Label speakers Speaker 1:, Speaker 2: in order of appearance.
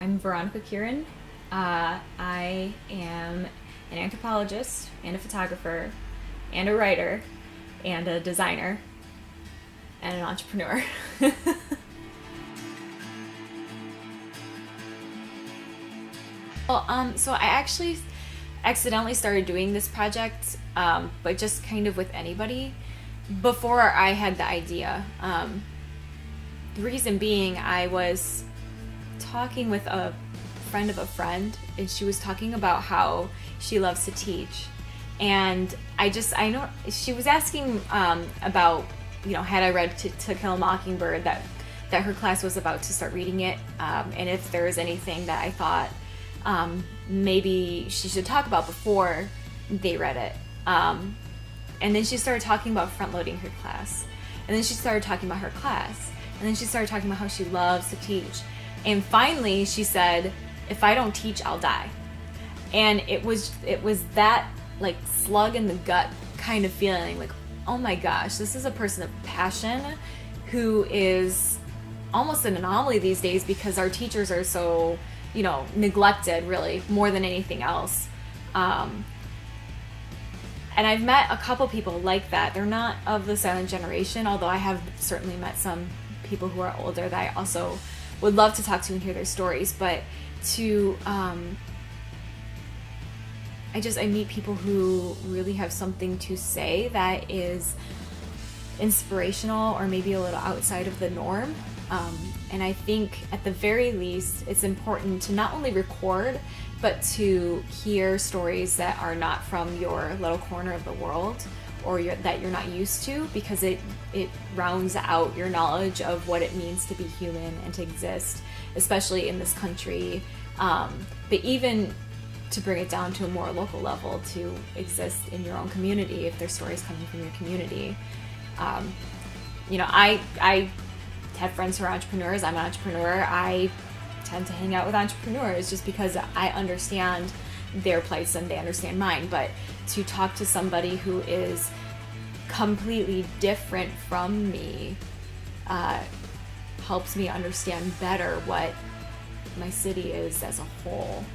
Speaker 1: I'm Veronica Kieran. I am an anthropologist and a photographer and a writer and a designer and an entrepreneur. So I actually accidentally started doing this project, but just kind of with anybody before I had the idea. The reason being, I was talking with a friend of a friend, and she was talking about how she loves to teach. And I know she was asking about, had I read To Kill a Mockingbird, that her class was about to start reading it, and if there was anything that I thought maybe she should talk about before they read it. And then she started talking about front-loading her class. And then she started talking about her class. And then she started talking about how she loves to teach. And finally she said, if I don't teach, I'll die. And it was that like slug in the gut kind of feeling, like, oh my gosh, this is a person of passion who is almost an anomaly these days because our teachers are so, neglected, really, more than anything else. And I've met a couple people like that. They're not of the silent generation, although I have certainly met some people who are older that I also would love to talk to and hear their stories. But I meet people who really have something to say that is inspirational or maybe a little outside of the norm. And I think at the very least, it's important to not only record, but to hear stories that are not from your little corner of the world or that you're not used to, because it rounds out your knowledge of what it means to be human and to exist, especially in this country. But even to bring it down to a more local level, to exist in your own community if there's stories coming from your community. I have friends who are entrepreneurs. I'm an entrepreneur. I tend to hang out with entrepreneurs just because I understand their plights and they understand mine. But to talk to somebody who is completely different from me helps me understand better what my city is as a whole.